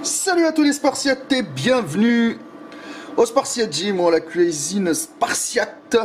Salut à tous les Spartiates et bienvenue au Spartiate Gym ou à la cuisine Spartiate.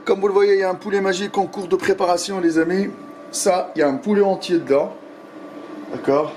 Comme vous le voyez, il y a un poulet magique en cours de préparation, les amis. Ça, il y a un poulet entier dedans. D'accord.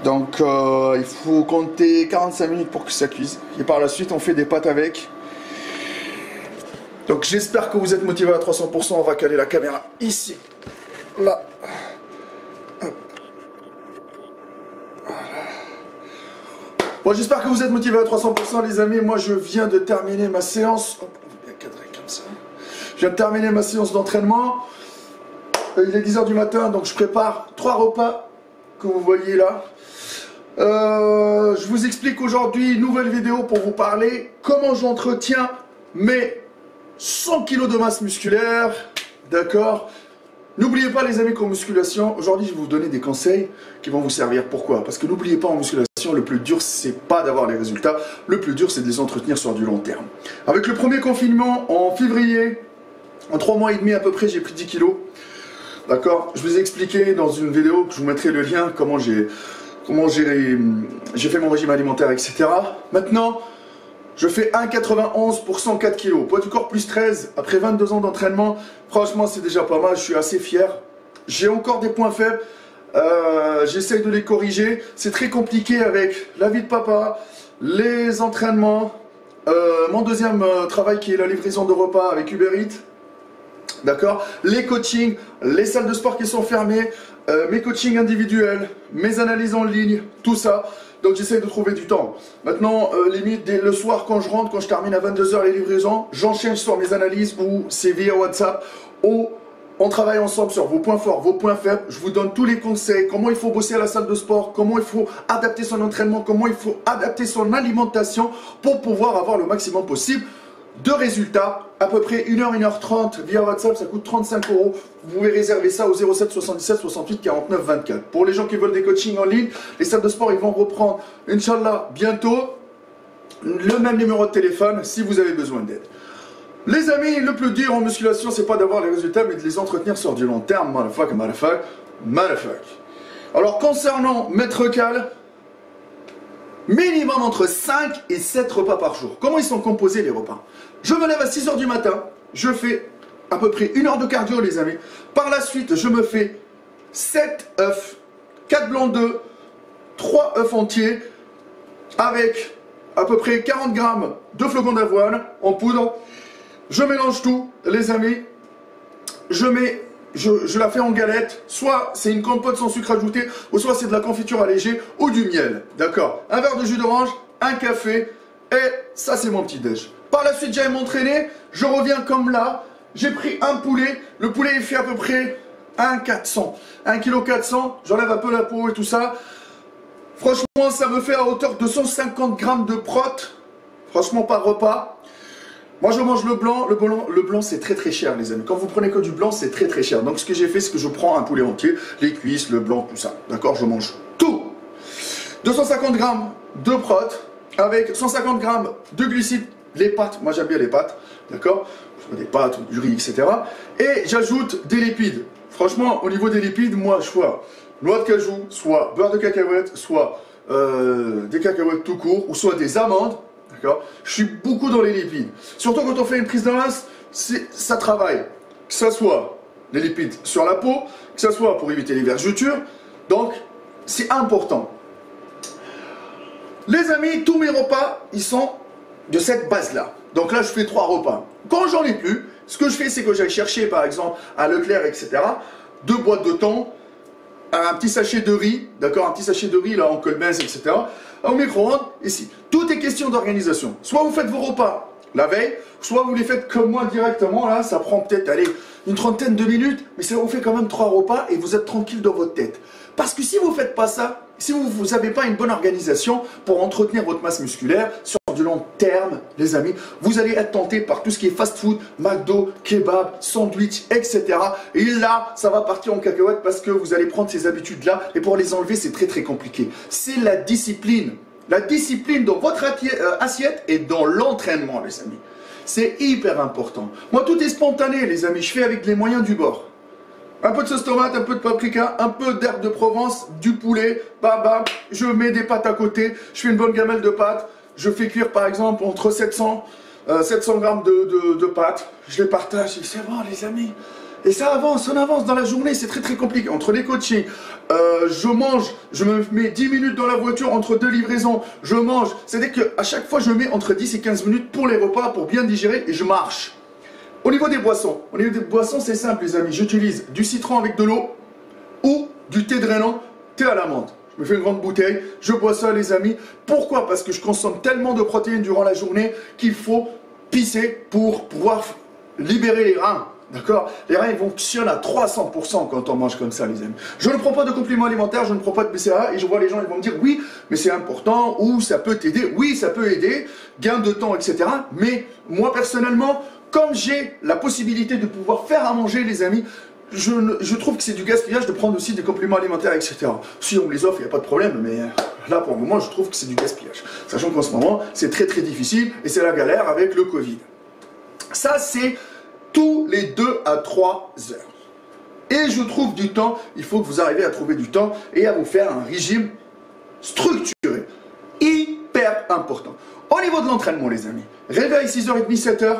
Donc, il faut compter 45 minutes pour que ça cuise. Et par la suite, on fait des pâtes avec. Donc, j'espère que vous êtes motivés à 300%. On va caler la caméra ici. Là. Bon, j'espère que vous êtes motivés à 300%, les amis. Moi, je viens de terminer ma séance. Hop, on va bien cadrer comme ça. Je viens de terminer ma séance d'entraînement. Il est 10 h du matin, donc je prépare 3 repas que vous voyez là. Je vous explique aujourd'hui une nouvelle vidéo pour vous parler comment j'entretiens mes 100 kg de masse musculaire. D'accord? N'oubliez pas, les amis, qu'en musculation, aujourd'hui, je vais vous donner des conseils qui vont vous servir. Pourquoi? Parce que n'oubliez pas, en musculation, le plus dur, c'est pas d'avoir les résultats. Le plus dur, c'est de les entretenir sur du long terme. Avec le premier confinement, en février, en 3 mois et demi à peu près, j'ai pris 10 kilos. D'accord? Je vous ai expliqué dans une vidéo, que je vous mettrai le lien, comment j'ai fait mon régime alimentaire, etc. Maintenant, je fais 1,91 pour 104 kg. Poids du corps plus 13, après 22 ans d'entraînement. Franchement, c'est déjà pas mal, je suis assez fier. J'ai encore des points faibles. J'essaye de les corriger. C'est très compliqué avec la vie de papa, les entraînements, mon deuxième travail qui est la livraison de repas avec Uber Eats. D'accord? Les coachings, les salles de sport qui sont fermées, mes coachings individuels, mes analyses en ligne, tout ça. Donc j'essaie de trouver du temps. Maintenant, limite, dès le soir quand je rentre, quand je termine à 22 h les livraisons, j'enchaîne sur mes analyses ou c'est via WhatsApp ou on travaille ensemble sur vos points forts, vos points faibles. Je vous donne tous les conseils, comment il faut bosser à la salle de sport, comment il faut adapter son entraînement, comment il faut adapter son alimentation pour pouvoir avoir le maximum possible de résultats. À peu près 1 h, 1 h 30 via WhatsApp, ça coûte 35 €. Vous pouvez réserver ça au 07 77 68 49 24. Pour les gens qui veulent des coachings en ligne, les salles de sport, ils vont reprendre, Inch'Allah, bientôt, le même numéro de téléphone si vous avez besoin d'aide. Les amis, le plus dur en musculation, c'est pas d'avoir les résultats, mais de les entretenir sur du long terme. Motherfuck. Alors, concernant Maître Cal, minimum entre 5 et 7 repas par jour. Comment ils sont composés les repas? Je me lève à 6 h du matin, je fais à peu près 1 heure de cardio, les amis. Par la suite, je me fais 7 œufs, 4 blancs d'œufs, 3 œufs entiers, avec à peu près 40 grammes de flocons d'avoine en poudre. Je mélange tout, les amis. Je la fais en galette, soit c'est une compote sans sucre ajouté, ou soit c'est de la confiture allégée ou du miel. D'accord? Un verre de jus d'orange, un café, et ça c'est mon petit déj. Par la suite, j'aille m'entraîner, je reviens comme là, j'ai pris un poulet, le poulet il fait à peu près 1,400 kg, j'enlève un peu la peau et tout ça. Franchement, ça me fait à hauteur de 150 grammes de prot, franchement par repas. Moi je mange le blanc, le blanc c'est très cher les amis. Quand vous prenez que du blanc c'est très cher. Donc ce que j'ai fait c'est que je prends un poulet entier, les cuisses, le blanc, tout ça. D'accord? Je mange tout. 250 grammes de prot avec 150 grammes de glucides, les pâtes, moi j'aime bien les pâtes, d'accord? Des pâtes, du riz, etc. Et j'ajoute des lipides. Franchement au niveau des lipides, moi soit noix de cajou, soit beurre de cacahuète, soit des cacahuètes tout court, ou soit des amandes. Je suis beaucoup dans les lipides. Surtout quand on fait une prise de masse, ça travaille. Que ce soit les lipides sur la peau, que ce soit pour éviter les vergetures. Donc, c'est important. Les amis, tous mes repas, ils sont de cette base-là. Donc là, je fais 3 repas. Quand j'en ai plus, ce que je fais, c'est que j'aille chercher, par exemple, à Leclerc, etc., 2 boîtes de thon, un petit sachet de riz, d'accord, un petit sachet de riz là en colmaise, etc. Au micro-ondes, ici. Tout est question d'organisation. Soit vous faites vos repas la veille, soit vous les faites comme moi directement, là, ça prend peut-être, allez, une trentaine de minutes, mais ça vous fait quand même 3 repas et vous êtes tranquille dans votre tête. Parce que si vous ne faites pas ça, si vous n'avez pas une bonne organisation pour entretenir votre masse musculaire, sur du long terme, les amis, vous allez être tenté par tout ce qui est fast-food, McDo, kebab, sandwich, etc. Et là, ça va partir en cacahuète parce que vous allez prendre ces habitudes-là et pour les enlever, c'est très compliqué. C'est la discipline. La discipline dans votre assiette et dans l'entraînement, les amis. C'est hyper important. Moi, tout est spontané, les amis. Je fais avec les moyens du bord. Un peu de sauce tomate, un peu de paprika, un peu d'herbe de Provence, du poulet, bam bam, je mets des pâtes à côté, je fais une bonne gamelle de pâtes, je fais cuire par exemple entre 700 grammes de pâtes, je les partage et c'est bon les amis. Et ça avance, on avance dans la journée, c'est très très compliqué. Entre les coachings, je mange, je me mets 10 minutes dans la voiture entre deux livraisons, je mange. C'est-à-dire qu'à chaque fois, je mets entre 10 et 15 minutes pour les repas, pour bien digérer et je marche. Au niveau des boissons, c'est simple les amis. J'utilise du citron avec de l'eau ou du thé drainant, thé à la menthe. Je me fais une grande bouteille, je bois ça les amis. Pourquoi? Parce que je consomme tellement de protéines durant la journée qu'il faut pisser pour pouvoir libérer les reins. D'accord? Les reins ils fonctionnent à 300% quand on mange comme ça les amis. Je ne prends pas de compléments alimentaires, je ne prends pas de BCAA et je vois les gens ils vont me dire oui mais c'est important ou ça peut t'aider. Oui ça peut aider, gain de temps etc. Mais moi personnellement comme j'ai la possibilité de pouvoir faire à manger les amis, je trouve que c'est du gaspillage de prendre aussi des compléments alimentaires etc. Si on me les offre il n'y a pas de problème mais là pour le moment je trouve que c'est du gaspillage. Sachant qu'en ce moment c'est très très difficile et c'est la galère avec le Covid. Ça c'est tous les 2 à 3 heures. Et je trouve du temps, il faut que vous arriviez à trouver du temps et à vous faire un régime structuré. Hyper important. Au niveau de l'entraînement les amis, réveil 6h30, 7h,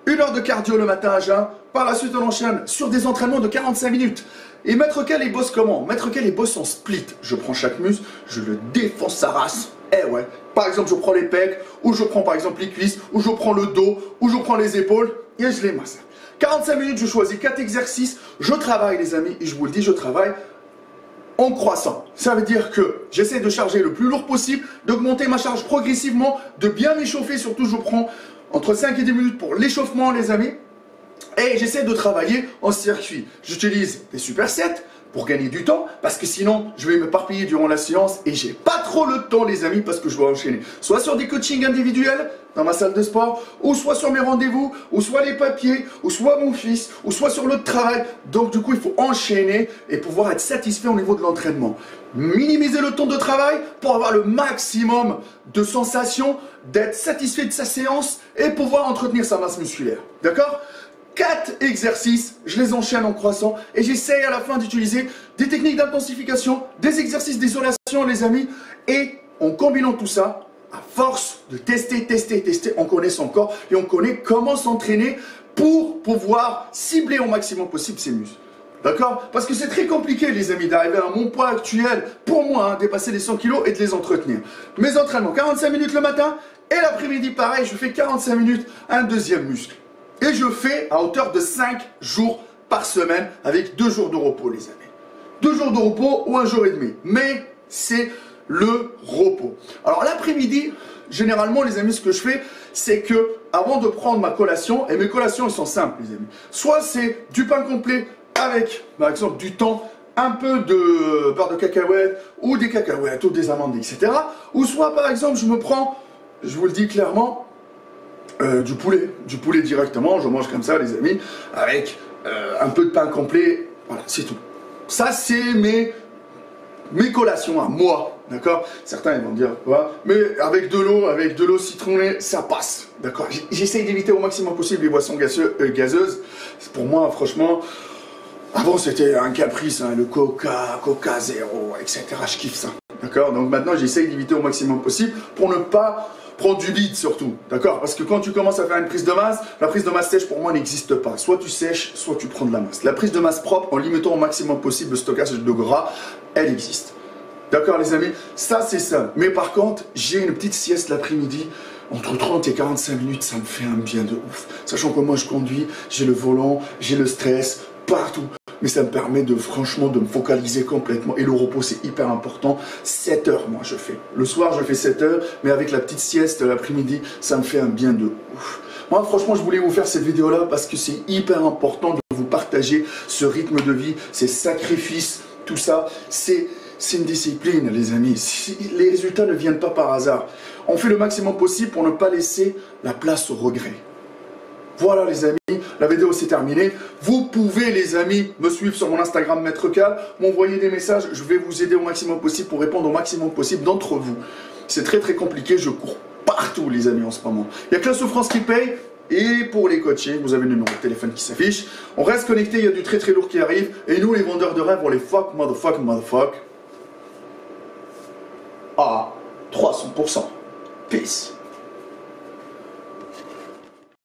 1 heure de cardio le matin à jeun, par la suite on enchaîne sur des entraînements de 45 minutes. Et Maître Cal il bosse comment? Maître Cal il bosse en split. Je prends chaque muscle, je le défonce sa race. Eh ouais, par exemple je prends les pecs, ou je prends par exemple les cuisses, ou je prends le dos, ou je prends les épaules, et je les masse. 45 minutes, je choisis 4 exercices, je travaille les amis, et je vous le dis, je travaille en croissant. Ça veut dire que j'essaie de charger le plus lourd possible, d'augmenter ma charge progressivement, de bien m'échauffer, surtout je prends entre 5 et 10 minutes pour l'échauffement les amis, et j'essaie de travailler en circuit. J'utilise des supersets pour gagner du temps, parce que sinon je vais m'éparpiller durant la séance et j'ai pas trop le temps les amis parce que je dois enchaîner. Soit sur des coachings individuels dans ma salle de sport, ou soit sur mes rendez-vous, ou soit les papiers, ou soit mon fils, ou soit sur le travail. Donc du coup il faut enchaîner et pouvoir être satisfait au niveau de l'entraînement. Minimiser le temps de travail pour avoir le maximum de sensations, d'être satisfait de sa séance et pouvoir entretenir sa masse musculaire. D'accord ? 4 exercices, je les enchaîne en croissant et j'essaye à la fin d'utiliser des techniques d'intensification, des exercices d'isolation les amis et en combinant tout ça, à force de tester, on connaît son corps et on connaît comment s'entraîner pour pouvoir cibler au maximum possible ses muscles. D'accord? Parce que c'est très compliqué les amis d'arriver à mon poids actuel, pour moi, hein, dépasser les 100 kg et de les entretenir. Mes entraînements, 45 minutes le matin et l'après-midi pareil, je fais 45 minutes un deuxième muscle. Et je fais à hauteur de 5 jours par semaine avec 2 jours de repos les amis. 2 jours de repos ou 1 jour et demi. Mais c'est le repos. Alors l'après-midi, généralement les amis, ce que je fais, c'est que avant de prendre ma collation, et mes collations elles sont simples les amis. Soit c'est du pain complet avec par exemple du thon, un peu de beurre de cacahuète ou des cacahuètes ou des amandes, etc. Ou soit par exemple je me prends, je vous le dis clairement, du poulet directement, je mange comme ça les amis, avec un peu de pain complet, voilà, c'est tout. Ça c'est mes collations à moi, d'accord? Certains ils vont dire, ouais, mais avec de l'eau citronnée, ça passe, d'accord? J'essaye d'éviter au maximum possible les boissons gazeuses, pour moi franchement, avant c'était un caprice, hein, le Coca Zéro, etc. Je kiffe ça, d'accord? Donc maintenant j'essaye d'éviter au maximum possible pour ne pas prendre du bide surtout, d'accord? Parce que quand tu commences à faire une prise de masse, la prise de masse sèche pour moi n'existe pas. Soit tu sèches, soit tu prends de la masse. La prise de masse propre, en limitant au maximum possible le stockage de gras, elle existe. D'accord les amis? Ça c'est ça. Mais par contre, j'ai une petite sieste l'après-midi, entre 30 et 45 minutes, ça me fait un bien de ouf. Sachant que moi je conduis, j'ai le volant, j'ai le stress, partout. Mais ça me permet de franchement de me focaliser complètement. Et le repos c'est hyper important. 7 heures moi je fais. Le soir je fais 7 heures, mais avec la petite sieste l'après-midi, ça me fait un bien de ouf. Moi franchement je voulais vous faire cette vidéo là parce que c'est hyper important de vous partager ce rythme de vie, ces sacrifices, tout ça. C'est une discipline les amis. Les résultats ne viennent pas par hasard. On fait le maximum possible pour ne pas laisser la place au regret. Voilà les amis, la vidéo c'est terminé. Vous pouvez les amis me suivre sur mon Instagram Maître Cal, m'envoyer des messages, je vais vous aider au maximum possible pour répondre au maximum possible d'entre vous. C'est très très compliqué, je cours partout les amis en ce moment. Il n'y a que la souffrance qui paye, Et pour les coachés, vous avez le numéro de téléphone qui s'affiche. On reste connecté, il y a du très très lourd qui arrive. Et nous, les vendeurs de rêves, on les fuck, motherfuck. À 300%. Peace.